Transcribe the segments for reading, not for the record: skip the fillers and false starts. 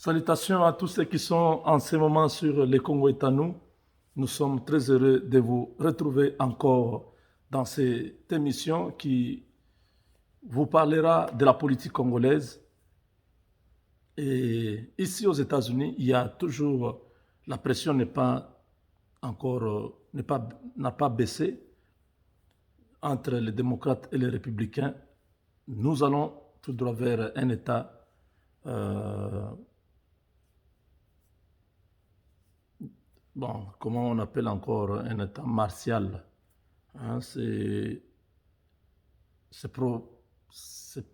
Salutations à tous ceux qui sont en ce moment sur les Congo et nous. Nous sommes très heureux de vous retrouver encore dans cette émission qui vous parlera de la politique congolaise. Et ici aux États-Unis, il y a toujours la pression n'est pas encore n'a pas baissé entre les démocrates et les républicains. Nous allons tout droit vers un État bon, comment on appelle encore un État martial. Hein, c'est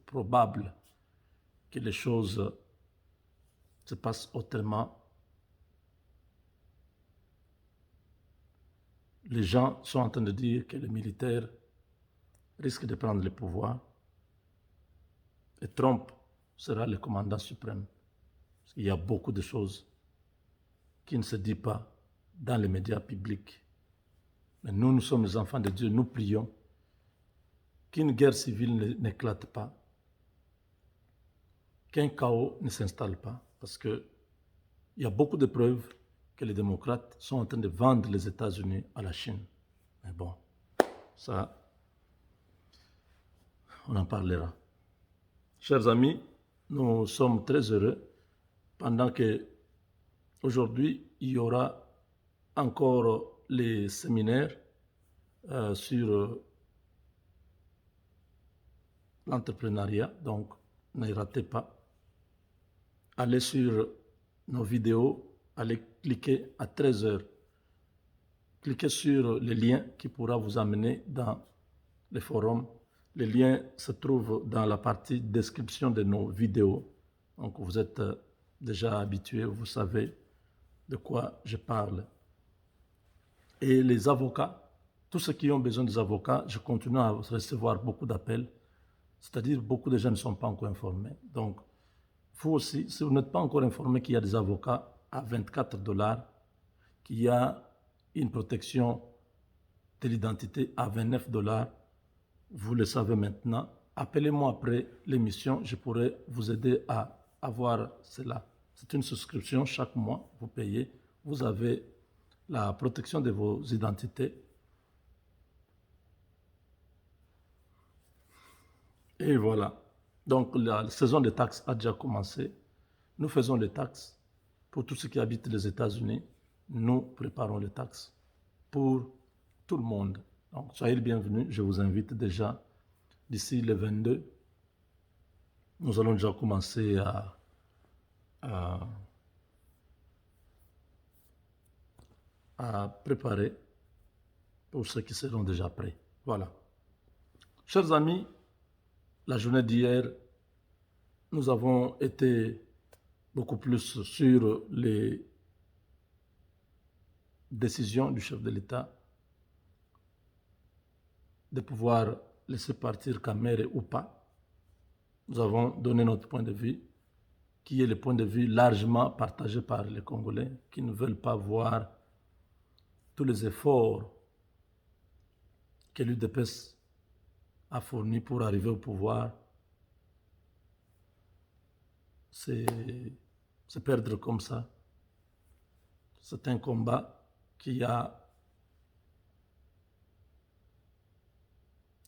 probable que les choses se passent autrement. Les gens sont en train de dire que les militaires risquent de prendre le pouvoir et Trump sera le commandant suprême. Parce qu'il y a beaucoup de choses qui ne se disent pas dans les médias publics. Mais nous, nous sommes les enfants de Dieu, nous prions qu'une guerre civile n'éclate pas, qu'un chaos ne s'installe pas, parce qu'il y a beaucoup de preuves que les démocrates sont en train de vendre les États-Unis à la Chine. Mais bon, ça, on en parlera. Chers amis, nous sommes très heureux pendant que aujourd'hui, il y aura encore les séminaires sur l'entrepreneuriat, donc ne ratez pas. Allez sur nos vidéos, allez cliquer à 13h. Cliquez sur le lien qui pourra vous amener dans les forums. Le lien se trouve dans la partie description de nos vidéos. Donc vous êtes déjà habitués, vous savez de quoi je parle. Et les avocats, tous ceux qui ont besoin des avocats, je continue à recevoir beaucoup d'appels. C'est-à-dire beaucoup de gens ne sont pas encore informés. Donc, vous aussi, si vous n'êtes pas encore informé qu'il y a des avocats à 24 $, qu'il y a une protection de l'identité à 29 $, vous le savez maintenant. Appelez-moi après l'émission, je pourrai vous aider à avoir cela. C'est une souscription chaque mois, vous payez, vous avez la protection de vos identités. Et voilà. Donc la saison des taxes a déjà commencé. Nous faisons les taxes pour tous ceux qui habitent les États-Unis. Nous préparons les taxes pour tout le monde. Donc soyez les bienvenus. Je vous invite déjà d'ici le 22. Nous allons déjà commencer à préparer pour ceux qui seront déjà prêts. Voilà. Chers amis, la journée d'hier, nous avons été beaucoup plus sur les décisions du chef de l'État de pouvoir laisser partir Kamere ou pas. Nous avons donné notre point de vue, qui est le point de vue largement partagé par les Congolais, qui ne veulent pas voir tous les efforts que l'UDPS a fournis pour arriver au pouvoir. C'est perdre comme ça. C'est un combat qui a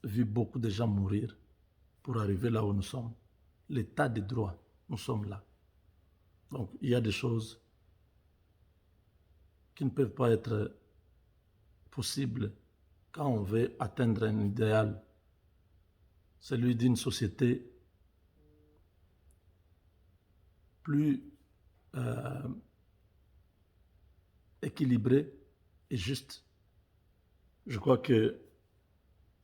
vu beaucoup de gens mourir pour arriver là où nous sommes. L'état de droit, nous sommes là. Donc il y a des choses qui ne peuvent pas être possibles quand on veut atteindre un idéal, celui d'une société plus équilibrée et juste. Je crois que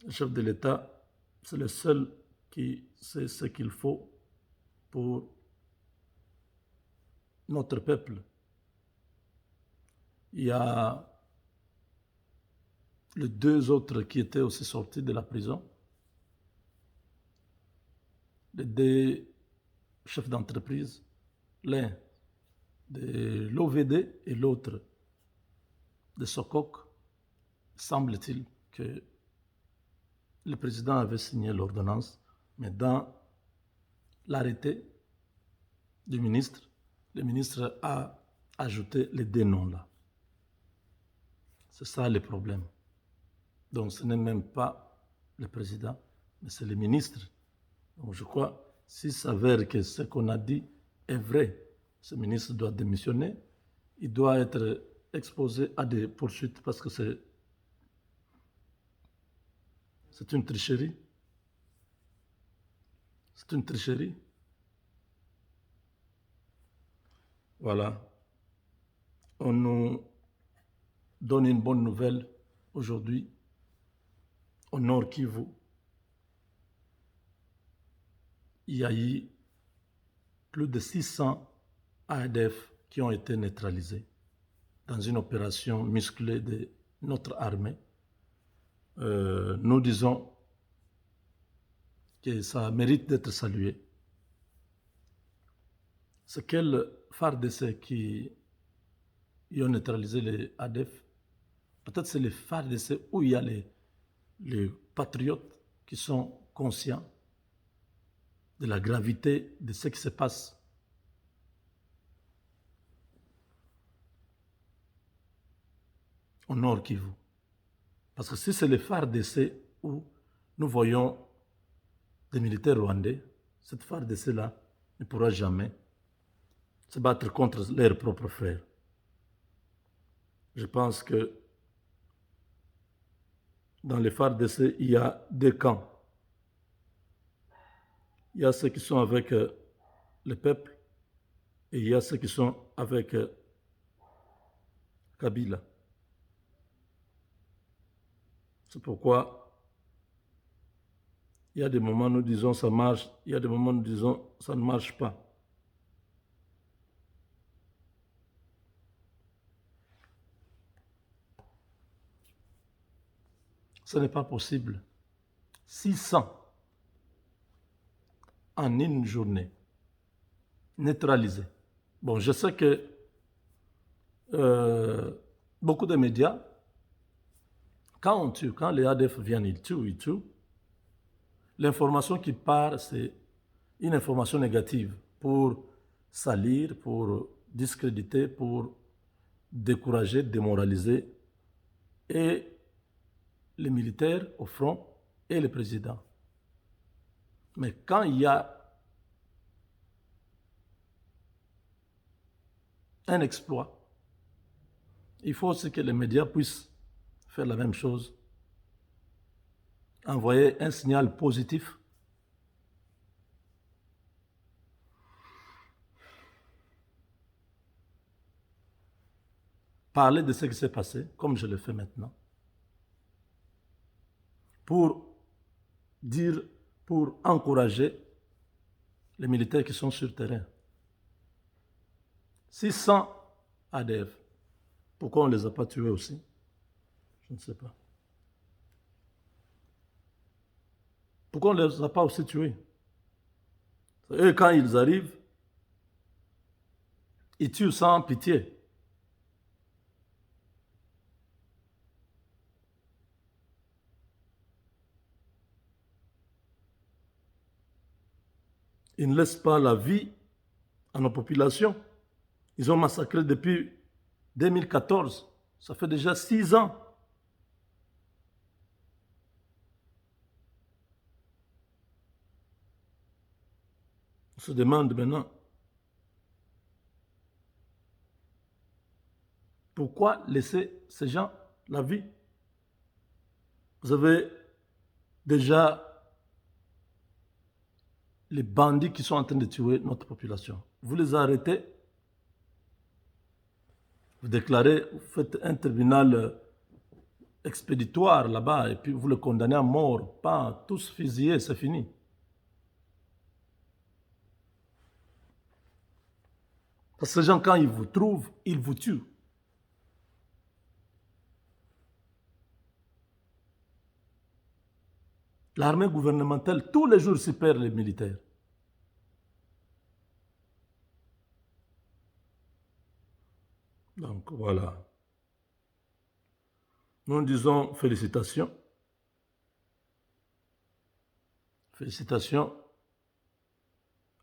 le chef de l'État, c'est le seul qui sait ce qu'il faut pour notre peuple. Il y a les deux autres qui étaient aussi sortis de la prison, les deux chefs d'entreprise, l'un de l'OVD et l'autre de Sokok. Semble-t-il que le président avait signé l'ordonnance, mais dans l'arrêté du ministre, le ministre a ajouté les deux noms là. C'est ça le problème. Donc ce n'est même pas le président, mais c'est le ministre. Donc je crois, s'il s'avère que ce qu'on a dit est vrai, ce ministre doit démissionner, il doit être exposé à des poursuites parce que c'est une tricherie. C'est une tricherie. Voilà. On nous donne une bonne nouvelle aujourd'hui au Nord Kivu. Il y a eu plus de 600 ADF qui ont été neutralisés dans une opération musclée de notre armée. Nous disons que ça mérite d'être salué. C'est quel FARDC qui ont neutralisé les ADF? Peut-être c'est les FARDC où il y a les patriotes qui sont conscients de la gravité de ce qui se passe. Au Nord Kivu. Parce que si c'est les FARDC où nous voyons des militaires rwandais, cette FARDC-là ne pourra jamais se battre contre leurs propres frères. Je pense que dans les FARDC, il y a deux camps. Il y a ceux qui sont avec le peuple et il y a ceux qui sont avec Kabila. C'est pourquoi il y a des moments où nous disons ça marche, il y a des moments où nous disons ça ne marche pas. Ce n'est pas possible. 600 en une journée, neutralisés. Bon, je sais que beaucoup de médias, quand les ADF viennent, ils tuent. L'information qui part, c'est une information négative pour salir, pour discréditer, pour décourager, démoraliser et les militaires au front et le président. Mais quand il y a un exploit, il faut aussi que les médias puissent faire la même chose, envoyer un signal positif. Parler de ce qui s'est passé, comme je le fais maintenant, pour dire, pour encourager les militaires qui sont sur le terrain. 600 ADF. Pourquoi on ne les a pas tués aussi? Je ne sais pas. Pourquoi on ne les a pas aussi tués? Et quand ils arrivent, ils tuent sans pitié. Ils ne laissent pas la vie à nos populations. Ils ont massacré depuis 2014. Ça fait déjà 6 ans. On se demande maintenant pourquoi laisser ces gens la vie. Vous avez déjà les bandits qui sont en train de tuer notre population. Vous les arrêtez, vous déclarez, vous faites un tribunal expéditoire là-bas et puis vous les condamnez à mort, pas tous fusillés, c'est fini. Parce que ces gens, quand ils vous trouvent, ils vous tuent. L'armée gouvernementale, tous les jours, s'y perd les militaires. Donc voilà. Nous disons félicitations. Félicitations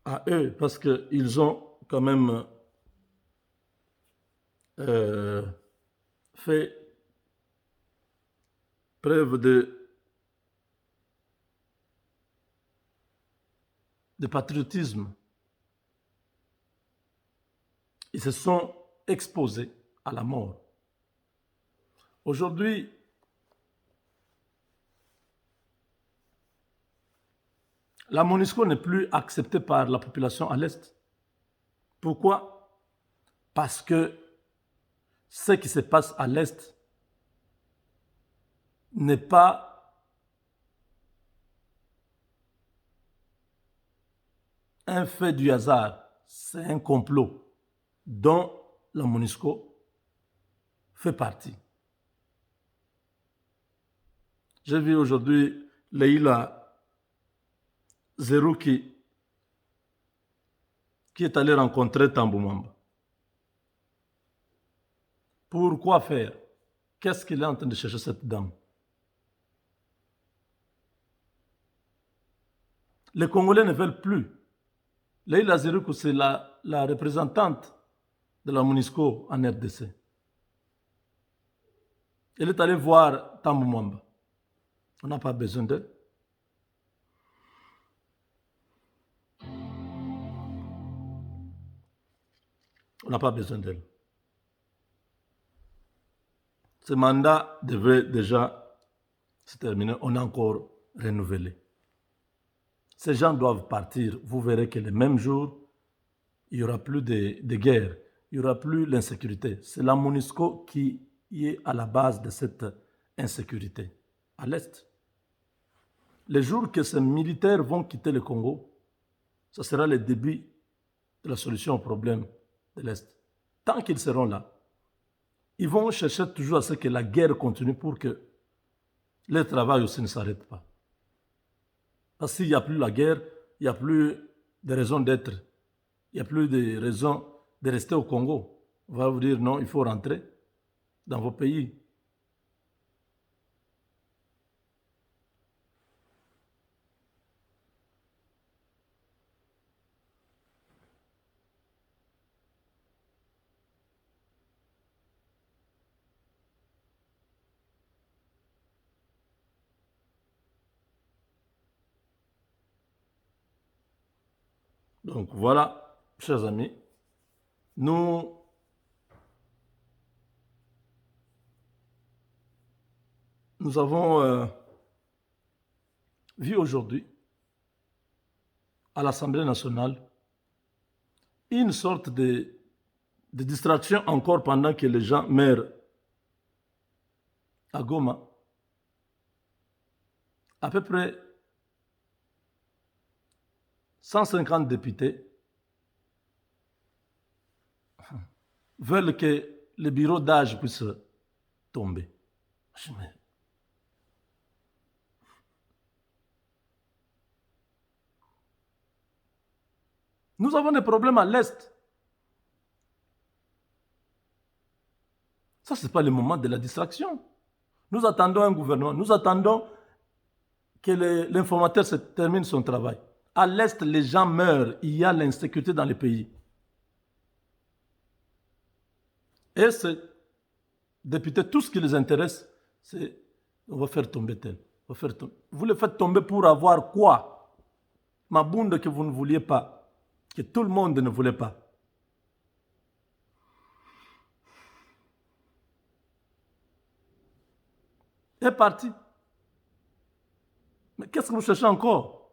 à eux parce qu'ils ont quand même fait preuve de patriotisme. Ils se sont exposés à la mort. Aujourd'hui, la MONUSCO n'est plus acceptée par la population à l'Est. Pourquoi? Parce que ce qui se passe à l'Est n'est pas un fait du hasard, c'est un complot dont la MONUSCO fait partie. J'ai vu aujourd'hui Leïla Zerouki qui est allé rencontrer Tambou Mwamba. Pourquoi faire? Qu'est-ce qu'il est en train de chercher cette dame? Les Congolais ne veulent plus. Leïla Zerouki, c'est la représentante de la MONUSCO en RDC. Elle est allée voir Tambou Mwamba. On n'a pas besoin d'elle. On n'a pas besoin d'elle. Ce mandat devrait déjà se terminer. On a encore renouvelé. Ces gens doivent partir. Vous verrez que le même jour, il n'y aura plus de guerre. Il n'y aura plus l'insécurité. C'est la MONUSCO qui est à la base de cette insécurité, à l'Est. Les jours que ces militaires vont quitter le Congo, ce sera le début de la solution au problème de l'Est. Tant qu'ils seront là, ils vont chercher toujours à ce que la guerre continue pour que le travail aussi ne s'arrête pas. Parce que s'il n'y a plus la guerre, il n'y a plus de raison d'être. Il n'y a plus de raison de rester au Congo. On va vous dire non, il faut rentrer dans vos pays. Donc voilà, chers amis, nous avons vu aujourd'hui à l'Assemblée nationale une sorte de distraction encore pendant que les gens meurent à Goma. À peu près 150 députés veulent que le bureau d'âge puisse tomber. Nous avons des problèmes à l'Est. Ça, ce n'est pas le moment de la distraction. Nous attendons un gouvernement. Nous attendons que l'informateur se termine son travail. À l'Est, les gens meurent. Il y a l'insécurité dans le pays. Et ces députés, tout ce qui les intéresse, c'est on va faire tomber tel. Vous le faites tomber pour avoir quoi? Mabunda que vous ne vouliez pas, que tout le monde ne voulait pas. Est parti. Mais qu'est-ce que vous cherchez encore?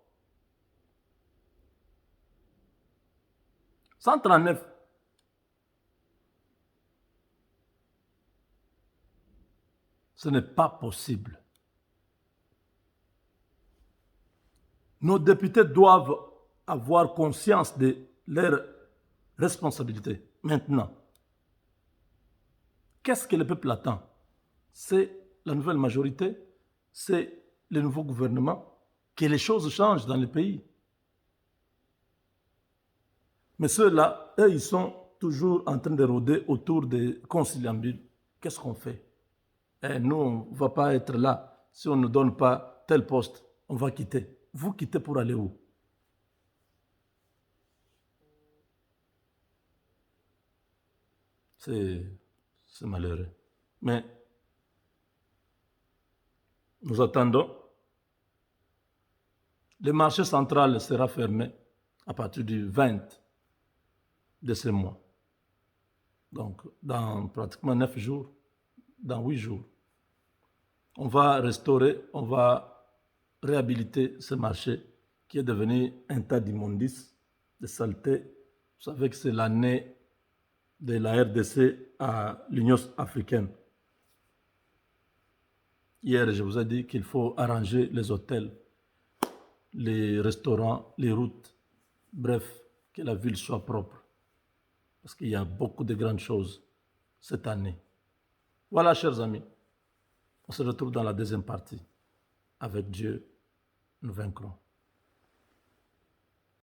139. Ce n'est pas possible. Nos députés doivent avoir conscience de leurs responsabilités. Maintenant, qu'est-ce que le peuple attend? C'est la nouvelle majorité, c'est le nouveau gouvernement, que les choses changent dans le pays. Mais ceux-là, eux, ils sont toujours en train de rôder autour des conciliabules. Qu'est-ce qu'on fait? Nous, on ne va pas être là. Si on ne donne pas tel poste, on va quitter. Vous quittez pour aller où? C'est C'est malheureux. Mais nous attendons. Le marché central sera fermé à partir du 20 de ce mois. Donc, dans pratiquement 9 jours, dans 8 jours, on va restaurer, on va réhabiliter ce marché qui est devenu un tas d'immondices, de saleté. Vous savez que c'est l'année de la RDC à l'Union africaine. Hier, je vous ai dit qu'il faut arranger les hôtels, les restaurants, les routes, bref, que la ville soit propre. Parce qu'il y a beaucoup de grandes choses cette année. Voilà, chers amis, on se retrouve dans la deuxième partie. Avec Dieu, nous vaincrons.